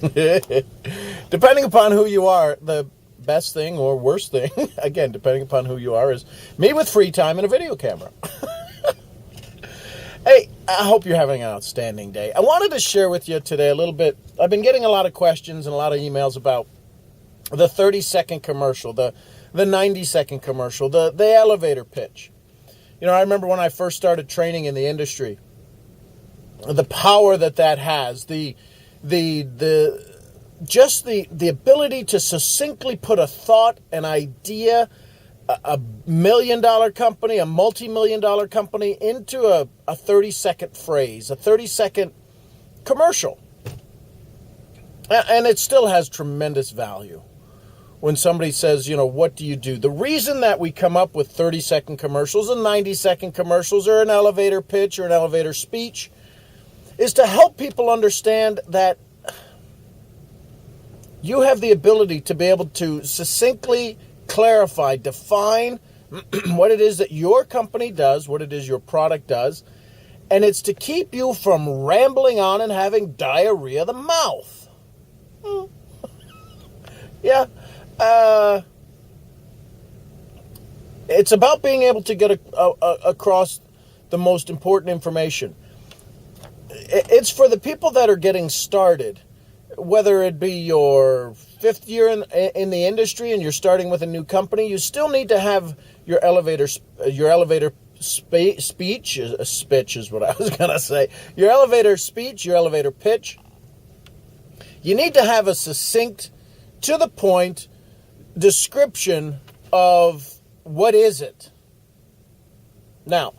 Depending upon who you are, the best thing or worst thing, again, depending upon who you are, is me with free time and a video camera. Hey, I hope you're having an outstanding day. I wanted to share with you today a little bit. I've been getting a lot of questions and a lot of emails about the 30-second commercial, the 90-second commercial, the elevator pitch. You know, I remember when I first started training in the industry, the power that has, the ability to succinctly put a thought, an idea, a $1 million company, a multi-million-dollar company into a 30-second phrase, a 30-second commercial. And it still has tremendous value. When somebody says, you know, what do you do? The reason that we come up with 30-second commercials and 90-second commercials or an elevator pitch or an elevator speech is to help people understand that you have the ability to be able to succinctly clarify, define what it is that your company does, what it is your product does, and it's to keep you from rambling on and having diarrhea of the mouth. Yeah. It's about being able to get across the most important information. It's for the people that are getting started, whether it be your fifth year in the industry and you're starting with a new company. You still need to have your elevator speech is what I was going to say. Your elevator speech, your elevator pitch. You need to have a succinct, to the point description of what is it. Now,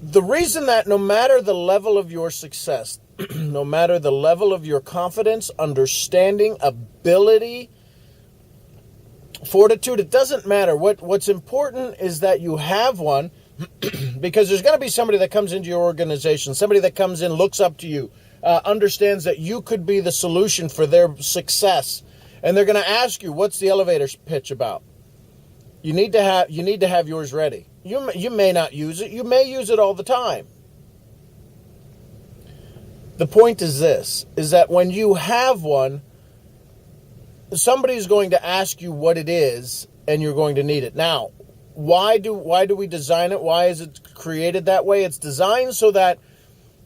the reason that no matter the level of your success, no matter the level of your confidence, understanding, ability, fortitude, it doesn't matter. What's important is that you have one, because there's going to be somebody that comes into your organization, somebody that comes in, looks up to you, understands that you could be the solution for their success. And they're going to ask you, what's the elevator pitch about? You need to have yours ready. You may not use it. You may use it all the time. The point is this, is that when you have one, somebody's going to ask you what it is, and you're going to need it. Now, why do we design it? Why is it created that way? It's designed so that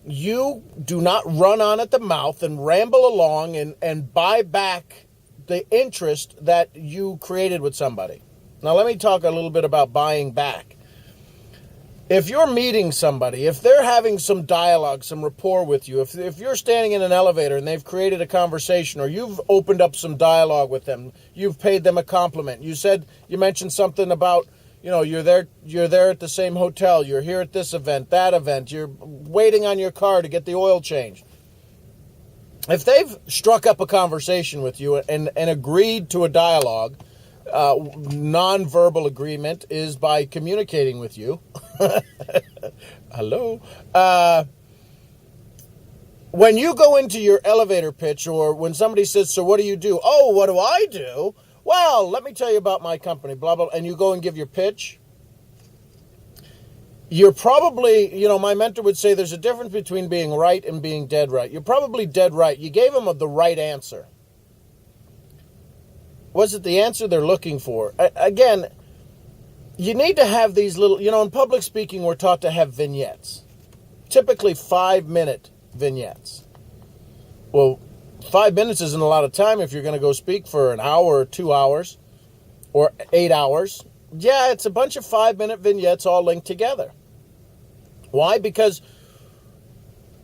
you do not run on at the mouth and ramble along and buy back the interest that you created with somebody. Now, let me talk a little bit about buying back. If you're meeting somebody, if they're having some dialogue, some rapport with you, if you're standing in an elevator and they've created a conversation, or you've opened up some dialogue with them, you've paid them a compliment, you mentioned something about, you know, you're there at the same hotel, you're here at this event, that event, you're waiting on your car to get the oil changed. If they've struck up a conversation with you and agreed to a dialogue, non-verbal agreement is by communicating with you. Hello. When you go into your elevator pitch, or when somebody says, so what do you do? Oh, what do I do? Well, let me tell you about my company, blah, blah, and you go and give your pitch. You're probably, you know, my mentor would say there's a difference between being right and being dead right. You're probably dead right. You gave them the right answer. Was it the answer they're looking for? Again, you need to have these little, you know, in public speaking, we're taught to have vignettes. Typically 5-minute vignettes. Well, 5 minutes isn't a lot of time if you're going to go speak for an hour or 2 hours or 8 hours. Yeah, it's a bunch of 5-minute vignettes all linked together. Why? Because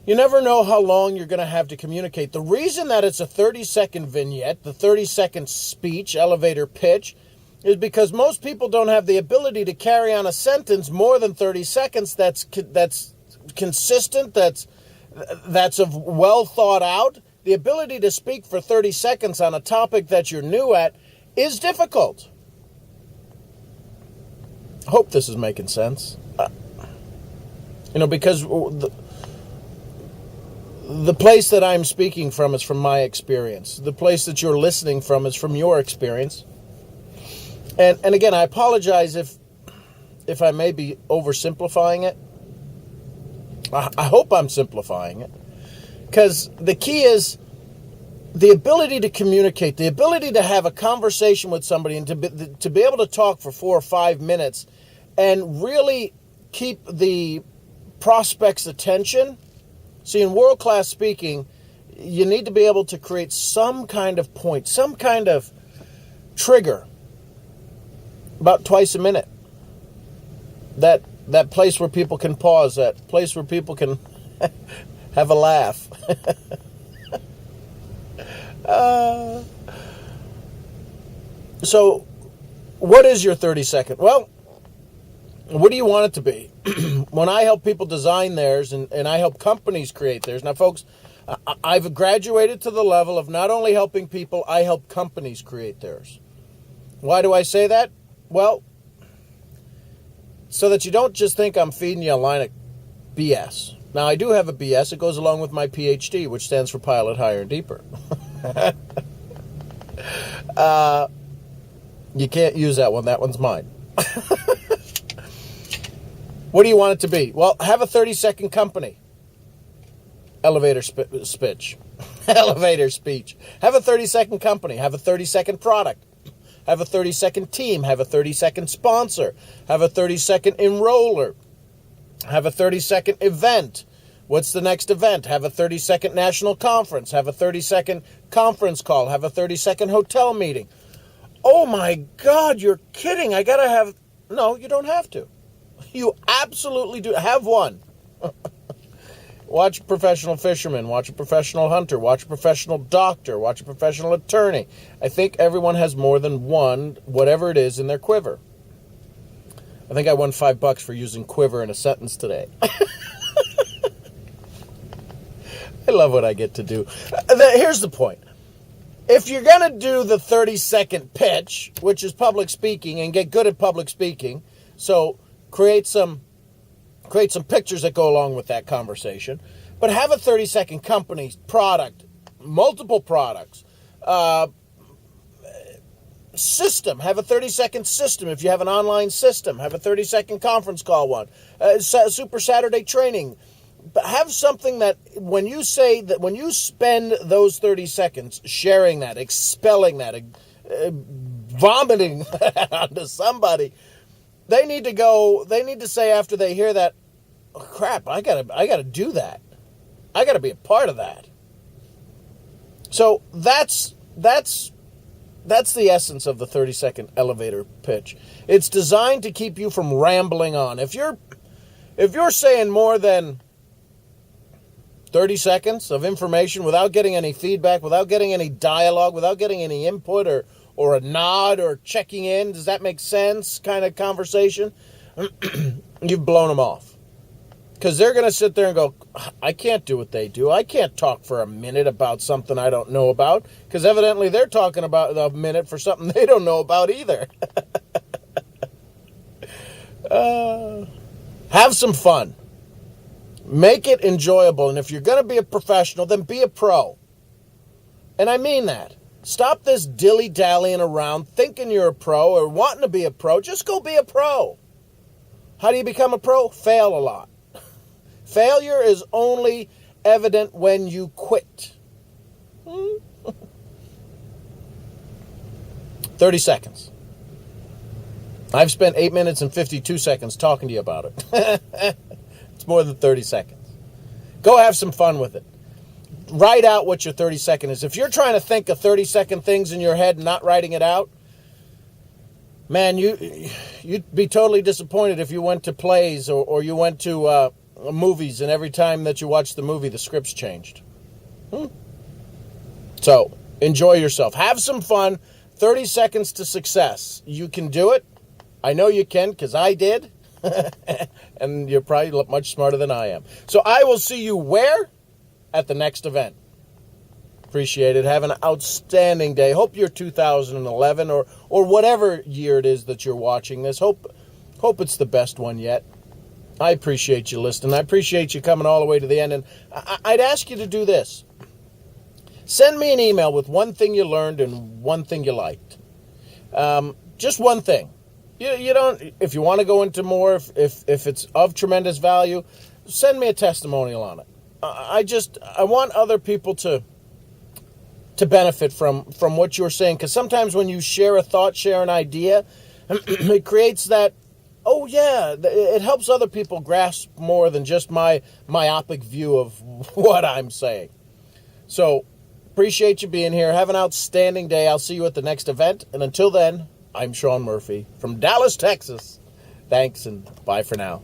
you never know how long you're going to have to communicate. The reason that it's a 30-second vignette, the 30-second speech, elevator pitch, is because most people don't have the ability to carry on a sentence more than 30 seconds that's consistent, that's well thought out. The ability to speak for 30 seconds on a topic that you're new at is difficult. I hope this is making sense. You know, because the place that I'm speaking from is from my experience. The place that you're listening from is from your experience. And again, I apologize if I may be oversimplifying it. I hope I'm simplifying it. Because the key is, the ability to communicate, the ability to have a conversation with somebody and to be able to talk for 4 or 5 minutes and really keep the prospect's attention. See, in world-class speaking, you need to be able to create some kind of point, some kind of trigger about twice a minute. That place where people can pause, that place where people can have a laugh. So, what is your 30 second? Well, what do you want it to be? When I help people design theirs and I help companies create theirs. Now, folks, I've graduated to the level of not only helping people, I help companies create theirs. Why do I say that? Well, so that you don't just think I'm feeding you a line of BS. Now, I do have a BS. It goes along with my PhD, which stands for Pilot Higher and Deeper. You can't use that one. That one's mine. What do you want it to be? Well, have a 30-second company. Elevator speech. Elevator speech. Have a 30-second company. Have a 30-second product. Have a 30-second team. Have a 30-second sponsor. Have a 30-second enroller. Have a 30-second event. What's the next event? Have a 30-second national conference. Have a 30-second conference call. Have a 30-second hotel meeting. Oh my God, you're kidding. I gotta have... No, you don't have to. You absolutely do. Have one. Watch a professional fisherman. Watch a professional hunter. Watch a professional doctor. Watch a professional attorney. I think everyone has more than one, whatever it is, in their quiver. I think I won $5 for using quiver in a sentence today. I love what I get to do. Here's the point. If you're going to do the 30-second pitch, which is public speaking, and get good at public speaking, so create some pictures that go along with that conversation, but have a 30-second company, product, multiple products, system. Have a 30-second system. If you have an online system, have a 30-second conference call one. Super Saturday training. But have something that when you say that, when you spend those 30 seconds sharing that, expelling that, vomiting onto somebody, they need to say after they hear that, oh, crap, I gotta do that. I gotta be a part of that. So that's the essence of the 30-second elevator pitch. It's designed to keep you from rambling on. If you're saying more than 30 seconds of information without getting any feedback, without getting any dialogue, without getting any input or a nod or checking in, does that make sense kind of conversation, you've blown them off. Because they're going to sit there and go, I can't do what they do. I can't talk for a minute about something I don't know about. Because evidently they're talking about a minute for something they don't know about either. Have some fun. Make it enjoyable. And if you're going to be a professional, then be a pro. And I mean that. Stop this dilly-dallying around thinking you're a pro or wanting to be a pro. Just go be a pro. How do you become a pro? Fail a lot. Failure is only evident when you quit. 30 seconds. I've spent 8 minutes and 52 seconds talking to you about it. It's more than 30 seconds. Go have some fun with it. Write out what your 30 second is. If you're trying to think of 30-second things in your head and not writing it out, man, you'd be totally disappointed if you went to plays or you went to movies and every time that you watched the movie, the scripts changed. So, enjoy yourself. Have some fun. 30 seconds to success. You can do it. I know you can because I did. And you're probably much smarter than I am. So I will see you where? At the next event. Appreciate it. Have an outstanding day. Hope your 2011 or whatever year it is that you're watching this. Hope it's the best one yet. I appreciate you listening. I appreciate you coming all the way to the end. And I'd ask you to do this. Send me an email with one thing you learned and one thing you liked. Just one thing. You don't, if you want to go into more, if it's of tremendous value, send me a testimonial on it. I want other people to to benefit from what you're saying. Because sometimes when you share a thought, share an idea, it creates that, oh yeah, it helps other people grasp more than just my myopic view of what I'm saying. So, appreciate you being here. Have an outstanding day. I'll see you at the next event. And until then, I'm Sean Murphy from Dallas, Texas. Thanks, and bye for now.